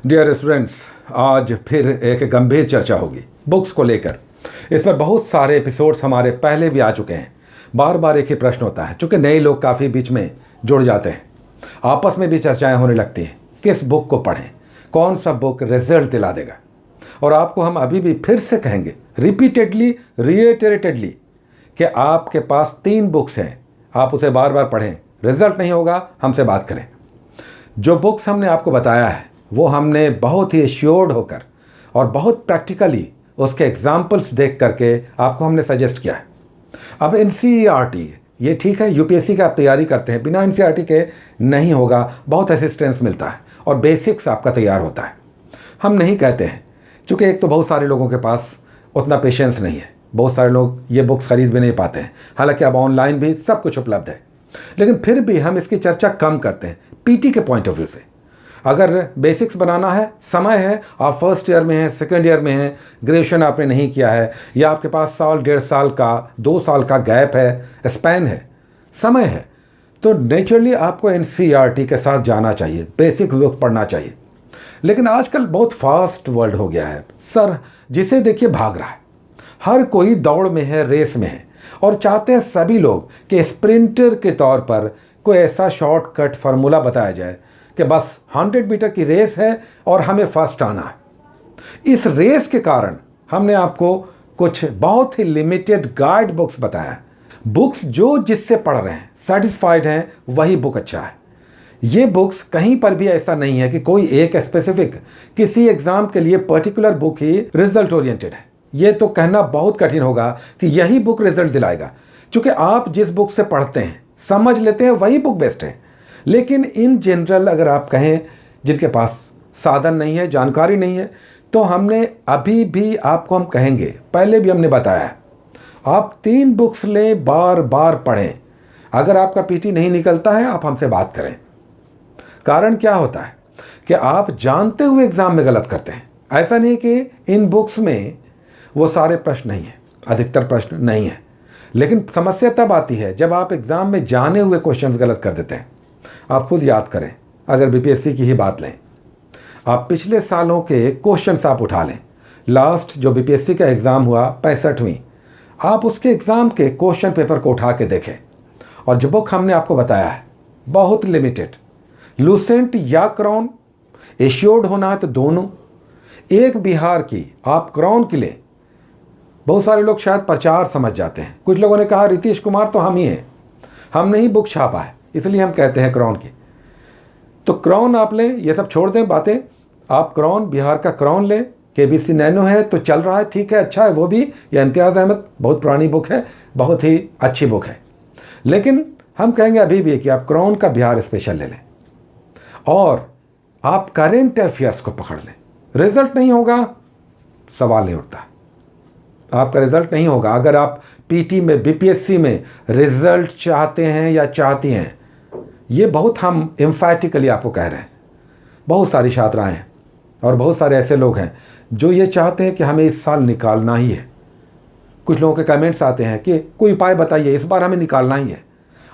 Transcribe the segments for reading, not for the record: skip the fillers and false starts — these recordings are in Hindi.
डियर स्टूडेंट्स, आज फिर एक गंभीर चर्चा होगी बुक्स को लेकर। इस पर बहुत सारे एपिसोड्स हमारे पहले भी आ चुके हैं। बार बार एक ही प्रश्न होता है, चूँकि नए लोग काफ़ी बीच में जुड़ जाते हैं, आपस में भी चर्चाएं होने लगती हैं किस बुक को पढ़ें, कौन सा बुक रिजल्ट दिला देगा। और आपको हम अभी भी फिर से कहेंगे रिपीटेडली, रिएटरेटेडली, कि आपके पास 3 बुक्स हैं, आप उसे बार बार पढ़ें, रिजल्ट नहीं होगा हमसे बात करें। जो बुक्स हमने आपको बताया है वो हमने बहुत ही एश्योर्ड होकर और बहुत प्रैक्टिकली उसके एग्जाम्पल्स देख करके आपको हमने सजेस्ट किया है। अब एनसीईआरटी ये ठीक है, यूपीएससी का आप तैयारी करते हैं, बिना एनसीईआरटी के नहीं होगा, बहुत असिस्टेंस मिलता है और बेसिक्स आपका तैयार होता है। हम नहीं कहते हैं, चूँकि एक तो बहुत सारे लोगों के पास उतना पेशेंस नहीं है, बहुत सारे लोग ये बुक्स खरीद भी नहीं पाते हैं, हालांकि अब ऑनलाइन भी सब कुछ उपलब्ध है, लेकिन फिर भी हम इसकी चर्चा कम करते हैं पीटी के पॉइंट ऑफ व्यू से। अगर बेसिक्स बनाना है, समय है, आप फर्स्ट ईयर में हैं, सेकेंड ईयर में हैं, ग्रेजुएशन आपने नहीं किया है, या आपके पास साल, 1.5 साल का, 2 साल का गैप है, स्पैन है, समय है, तो नेचुरली आपको एनसीईआरटी के साथ जाना चाहिए, बेसिक बुक पढ़ना चाहिए। लेकिन आजकल बहुत फास्ट वर्ल्ड हो गया है सर, जिसे देखिए भाग रहा है, हर कोई दौड़ में है, रेस में है, और चाहते हैं सभी लोग कि स्प्रिंटर के तौर पर कोई ऐसा शॉर्टकट फार्मूला बताया जाए कि बस 100 मीटर की रेस है और हमें फर्स्ट आना है। इस रेस के कारण हमने आपको कुछ बहुत ही लिमिटेड गाइड बुक्स बताया। बुक्स जो जिससे पढ़ रहे हैं, सेटिस्फाइड हैं, वही बुक अच्छा है। ये बुक्स कहीं पर भी ऐसा नहीं है कि कोई एक स्पेसिफिक किसी एग्जाम के लिए पर्टिकुलर बुक ही रिजल्ट ओरिएंटेड है। ये तो कहना बहुत कठिन होगा कि यही बुक रिजल्ट दिलाएगा, क्योंकि आप जिस बुक से पढ़ते हैं, समझ लेते हैं, वही बुक बेस्ट है। लेकिन इन जनरल अगर आप कहें जिनके पास साधन नहीं है, जानकारी नहीं है, तो हमने अभी भी आपको हम कहेंगे, पहले भी हमने बताया है, आप 3 बुक्स लें, बार बार पढ़ें। अगर आपका पीटी नहीं निकलता है, आप हमसे बात करें। कारण क्या होता है कि आप जानते हुए एग्जाम में गलत करते हैं। ऐसा नहीं कि इन बुक्स में वो सारे प्रश्न नहीं हैं, अधिकतर प्रश्न नहीं है, लेकिन समस्या तब आती है जब आप एग्जाम में जाने हुए क्वेश्चंस गलत कर देते हैं। आप खुद याद करें, अगर बीपीएससी की ही बात लें, आप पिछले सालों के क्वेश्चंस आप उठा लें, लास्ट जो बीपीएससी का एग्ज़ाम हुआ 65वीं, आप उसके एग्ज़ाम के क्वेश्चन पेपर को उठा के देखें, और जो बुक हमने आपको बताया है बहुत लिमिटेड, लूसेंट या क्राउन, एश्योर्ड होना है तो दोनों, एक बिहार की आप क्राउन की लें। बहुत सारे लोग शायद प्रचार समझ जाते हैं, कुछ लोगों ने कहा रीतीश कुमार तो हम ही हैं, हमने ही बुक छापा है इसलिए हम कहते हैं क्राउन की, तो क्राउन आप लें। ये सब छोड़ दें बातें, आप क्राउन, बिहार का क्राउन लें। केबीसी नैनो है तो चल रहा है, ठीक है, अच्छा है वो भी। या इम्तियाज़ अहमद, बहुत पुरानी बुक है, बहुत ही अच्छी बुक है, लेकिन हम कहेंगे अभी भी कि आप क्राउन का बिहार स्पेशल ले लें और आप करेंट अफेयर्स को पकड़ लें। रिजल्ट नहीं होगा, सवाल नहीं उठता, आपका रिजल्ट नहीं होगा। अगर आप पीटी में, बीपीएससी में रिजल्ट चाहते हैं या चाहती हैं, ये बहुत हम एम्फैटिकली आपको कह रहे हैं, बहुत सारी छात्राएं हैं और बहुत सारे ऐसे लोग हैं जो ये चाहते हैं कि हमें इस साल निकालना ही है। कुछ लोगों के कमेंट्स आते हैं कि कोई उपाय बताइए, इस बार हमें निकालना ही है।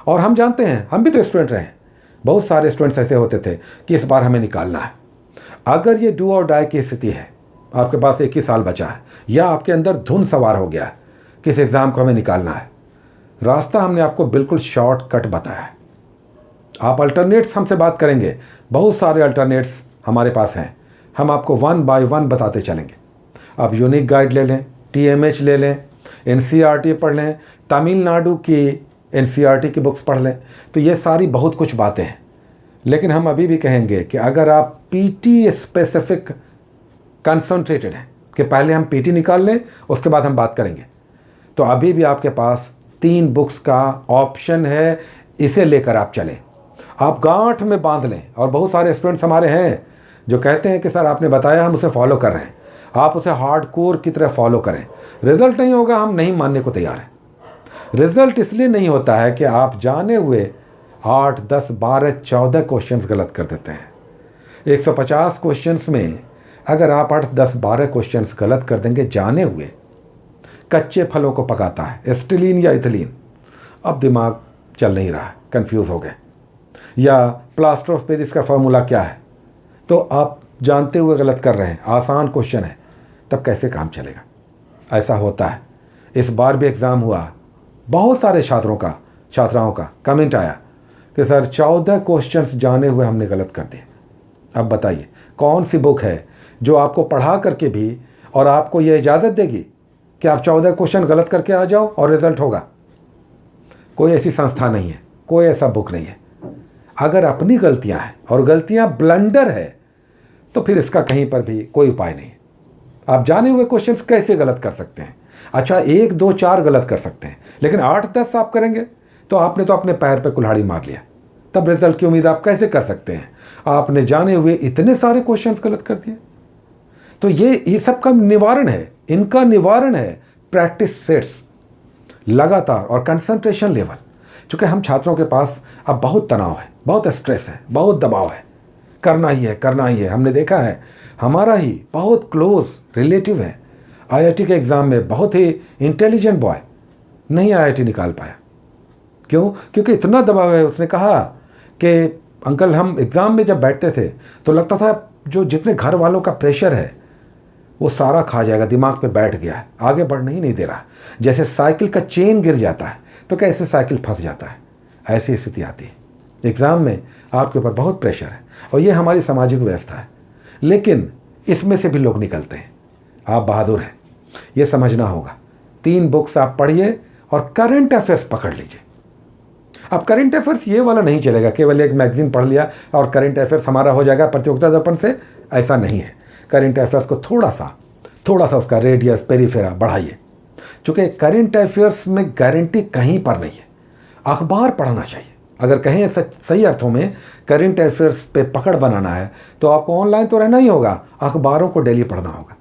और हम जानते हैं, हम भी तो स्टूडेंट रहे हैं, बहुत सारे स्टूडेंट्स ऐसे होते थे कि इस बार हमें निकालना है। अगर ये डू और डाई की स्थिति है, आपके पास 1 ही साल बचा है, या आपके अंदर धुन सवार हो गया है, किस एग्ज़ाम को हमें निकालना है, रास्ता हमने आपको बिल्कुल शॉर्टकट बताया है। आप अल्टरनेट्स हमसे बात करेंगे, बहुत सारे अल्टरनेट्स हमारे पास हैं, हम आपको 1 बाय 1 बताते चलेंगे। आप यूनिक गाइड ले लें, टीएमएच ले लें, एनसीईआरटी पढ़ लें, तमिलनाडु की एनसीईआरटी की बुक्स पढ़ लें, तो ये सारी बहुत कुछ बातें हैं। लेकिन हम अभी भी कहेंगे कि अगर आप पीटी स्पेसिफिक कंसंट्रेटेड हैं कि पहले हम पीटी निकाल लें, उसके बाद हम बात करेंगे, तो अभी भी आपके पास 3 बुक्स का ऑप्शन है, इसे लेकर आप चलें, आप गांठ में बांध लें। और बहुत सारे स्टूडेंट्स हमारे हैं जो कहते हैं कि सर आपने बताया, हम उसे फॉलो कर रहे हैं, आप उसे हार्डकोर की तरह फॉलो करें, रिजल्ट नहीं होगा, हम नहीं मानने को तैयार हैं। रिजल्ट इसलिए नहीं होता है कि आप जाने हुए 8, 10, 12, 14 क्वेश्चंस गलत कर देते हैं। 150 क्वेश्चंस में अगर आप 8, 10, 12 क्वेश्चंस गलत कर देंगे जाने हुए, कच्चे फलों को पकाता है, एस्टिलीन या इथिलीन, अब दिमाग चल नहीं रहा है, कंफ्यूज हो गए, या प्लास्टर ऑफ पेरिस का फॉर्मूला क्या है, तो आप जानते हुए गलत कर रहे हैं, आसान क्वेश्चन है, तब कैसे काम चलेगा? ऐसा होता है। इस बार भी एग्ज़ाम हुआ, बहुत सारे छात्राओं का कमेंट आया कि सर 14 क्वेश्चंस जाने हुए हमने गलत कर दिए। अब बताइए कौन सी बुक है जो आपको पढ़ा करके भी और आपको ये इजाज़त देगी कि आप 14 क्वेश्चन गलत करके आ जाओ और रिजल्ट होगा? कोई ऐसी संस्था नहीं है, कोई ऐसा बुक नहीं है। अगर अपनी गलतियां हैं और गलतियां ब्लंडर है तो फिर इसका कहीं पर भी कोई उपाय नहीं है। आप जाने हुए क्वेश्चंस कैसे गलत कर सकते हैं? अच्छा 1, 2, 4 गलत कर सकते हैं, लेकिन 8, 10 आप करेंगे तो आपने तो अपने पैर पे कुल्हाड़ी मार लिया। तब रिजल्ट की उम्मीद आप कैसे कर सकते हैं? आपने जाने हुए इतने सारे क्वेश्चंस गलत कर दिए। तो ये सब का निवारण है, इनका निवारण है प्रैक्टिस सेट्स लगातार और कंसंट्रेशन लेवल। क्योंकि हम छात्रों के पास अब बहुत तनाव है, बहुत स्ट्रेस है, बहुत दबाव है, करना ही है। हमने देखा है हमारा ही बहुत क्लोज रिलेटिव है, आईआईटी के एग्ज़ाम में बहुत ही इंटेलिजेंट बॉय नहीं आईआईटी निकाल पाया। क्यों? क्योंकि इतना दबाव है। उसने कहा कि अंकल हम एग्ज़ाम में जब बैठते थे तो लगता था जो जितने घर वालों का प्रेशर है वो सारा खा जाएगा, दिमाग पे बैठ गया है, आगे बढ़ने ही नहीं दे रहा। जैसे साइकिल का चेन गिर जाता है तो कैसे साइकिल फंस जाता है, ऐसी स्थिति आती है। एग्ज़ाम में आपके ऊपर बहुत प्रेशर है और ये हमारी सामाजिक व्यवस्था है, लेकिन इसमें से भी लोग निकलते हैं। आप बहादुर हैं, ये समझना होगा। 3 बुक्स आप पढ़िए और करंट अफेयर्स पकड़ लीजिए। अब करंट अफेयर्स ये वाला नहीं चलेगा, केवल एक मैगजीन पढ़ लिया और करंट अफेयर्स हमारा हो जाएगा प्रतियोगिता दर्पण से, ऐसा नहीं है। करंट अफेयर्स को थोड़ा सा उसका रेडियस पेरीफेरा बढ़ाइए। चूँकि करंट अफेयर्स में गारंटी कहीं पर नहीं है, अखबार पढ़ना चाहिए। अगर कहें सही अर्थों में करंट अफेयर्स पे पकड़ बनाना है तो आपको ऑनलाइन तो रहना ही होगा, अखबारों को डेली पढ़ना होगा।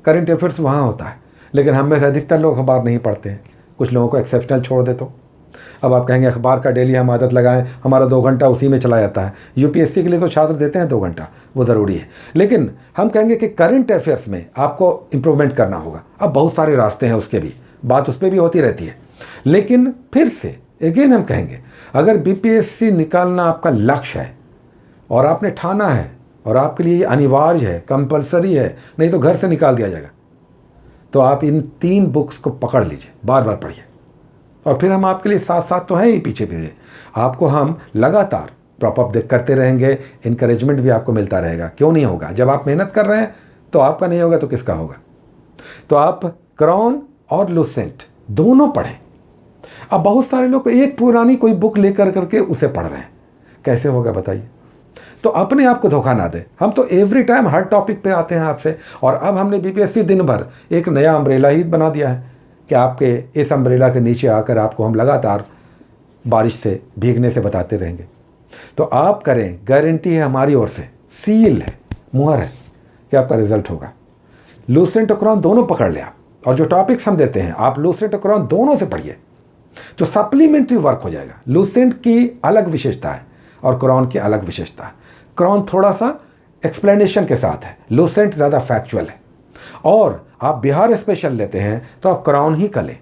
करंट अफेयर्स वहाँ होता है, लेकिन हम में से अधिकतर लोग अखबार नहीं पढ़ते हैं। कुछ लोगों को एक्सेप्शनल छोड़ दे तो अब आप कहेंगे अखबार का डेली हम आदत लगाएं, हमारा 2 घंटा उसी में चला जाता है। यूपीएससी के लिए तो छात्र देते हैं 2 घंटा, वो ज़रूरी है। लेकिन हम कहेंगे कि करंट अफेयर्स में आपको इम्प्रूवमेंट करना होगा। अब बहुत सारे रास्ते हैं उसके भी, बात उस पर भी होती रहती है। लेकिन फिर से अगेन हम कहेंगे अगर बीपीएससी निकालना आपका लक्ष्य है और आपने ठाना है और आपके लिए अनिवार्य है, कंपलसरी है, नहीं तो घर से निकाल दिया जाएगा, तो आप इन 3 बुक्स को पकड़ लीजिए, बार बार पढ़िए। और फिर हम आपके लिए साथ साथ तो हैं ही, पीछे आपको हम लगातार प्रॉप अप करते रहेंगे, इनकरेजमेंट भी आपको मिलता रहेगा। क्यों नहीं होगा? जब आप मेहनत कर रहे हैं तो आपका नहीं होगा तो किसका होगा? तो आप क्रॉन और लूसेंट दोनों पढ़ें। अब बहुत सारे लोग एक पुरानी कोई बुक लेकर करके उसे पढ़ रहे हैं, कैसे होगा बताइए? तो अपने आप को धोखा ना दें। हम तो एवरी टाइम हर टॉपिक पे आते हैं आपसे, और अब हमने बीपीएससी दिन भर एक नया अम्ब्रेला ही बना दिया है कि आपके इस अम्ब्रेला के नीचे आकर आपको हम लगातार बारिश से भीगने से बताते रहेंगे। तो आप करें, गारंटी है हमारी ओर से, सील है, मुहर है कि आपका रिजल्ट होगा। लूसेंट और क्रॉन दोनों पकड़ लें आप, और जो टॉपिक्स हम देते हैं आप लूसेंट और क्रॉन दोनों से पढ़िए तो सप्लीमेंट्री वर्क हो जाएगा। लूसेंट की अलग विशेषता है और क्रॉन की अलग विशेषता है। क्रॉन थोड़ा सा एक्सप्लेनेशन के साथ है, लूसेंट ज़्यादा फैक्चुअल है। और आप बिहार स्पेशल लेते हैं तो आप क्रॉन ही कर लें।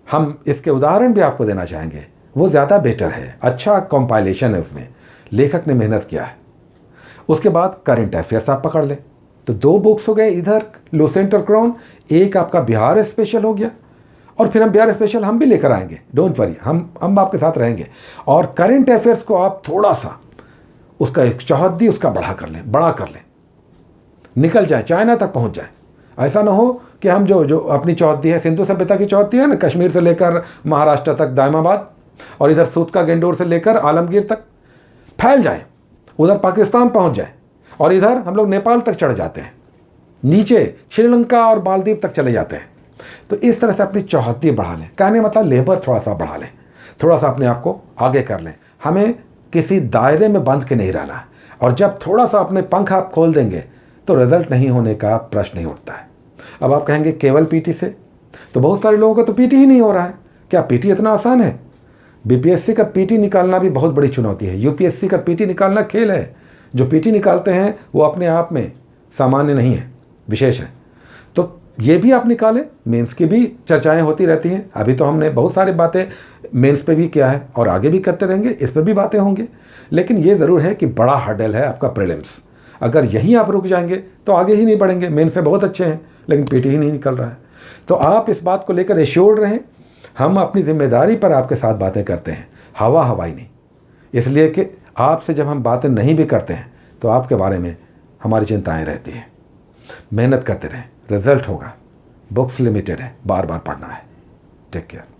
हम इसके उदाहरण भी आपको देना चाहेंगे, वो ज़्यादा बेटर है, अच्छा कंपाइलेशन है, उसमें लेखक ने मेहनत किया है। उसके बाद करंट अफेयर्स आप पकड़ लें तो 2 बुक्स हो गए, इधर लूसेंट और क्रॉन, एक आपका बिहार स्पेशल हो गया। और फिर हम बिहार स्पेशल हम भी लेकर आएंगे, डोंट वरी, हम आपके साथ रहेंगे। और करंट अफेयर्स को आप थोड़ा सा उसका एक चौहद्दी उसका बड़ा कर लें, निकल जाए, चाइना तक पहुंच जाए। ऐसा ना हो कि हम जो अपनी चौहद्दी है, सिंधु सभ्यता की चौहद्दी है ना, कश्मीर से लेकर महाराष्ट्र तक दायमाबाद, और इधर सूत का गेंडोर से लेकर आलमगीर तक फैल जाए, उधर पाकिस्तान पहुंच जाए, और इधर हम लोग नेपाल तक चढ़ जाते हैं, नीचे श्रीलंका और मालदीव तक चले जाते हैं। तो इस तरह से अपनी चौहद्दी बढ़ा लें, कहने मतलब लेबर थोड़ा सा बढ़ा लें, थोड़ा सा अपने आप को आगे कर लें। हमें किसी दायरे में बंध के नहीं रहना है, और जब थोड़ा सा अपने पंख आप खोल देंगे तो रिजल्ट नहीं होने का प्रश्न नहीं उठता है। अब आप कहेंगे केवल पीटी से, तो बहुत सारे लोगों का तो पीटी ही नहीं हो रहा है। क्या पीटी इतना आसान है? बीपीएससी का पीटी निकालना भी बहुत बड़ी चुनौती है, यूपीएससी का पीटी निकालना खेल है। जो पीटी निकालते हैं वो अपने आप में सामान्य नहीं है, विशेष है। तो ये भी आप निकालें। मेंस की भी चर्चाएं होती रहती हैं, अभी तो हमने बहुत सारी बातें मेंस पे भी किया है और आगे भी करते रहेंगे, इस पर भी बातें होंगी। लेकिन ये ज़रूर है कि बड़ा हर्डल है आपका प्रीलिम्स। अगर यहीं आप रुक जाएंगे तो आगे ही नहीं बढ़ेंगे। मेंस में बहुत अच्छे हैं लेकिन पीटी ही नहीं निकल रहा है। तो आप इस बात को लेकर एश्योर्ड रहें, हम अपनी जिम्मेदारी पर आपके साथ बातें करते हैं, हवाई नहीं। इसलिए कि आपसे जब हम बातें नहीं भी करते हैं तो आपके बारे में हमारी चिंताएं रहती हैं। मेहनत करते रहें, रिजल्ट होगा। बुक्स लिमिटेड है, बार बार पढ़ना है। Take care.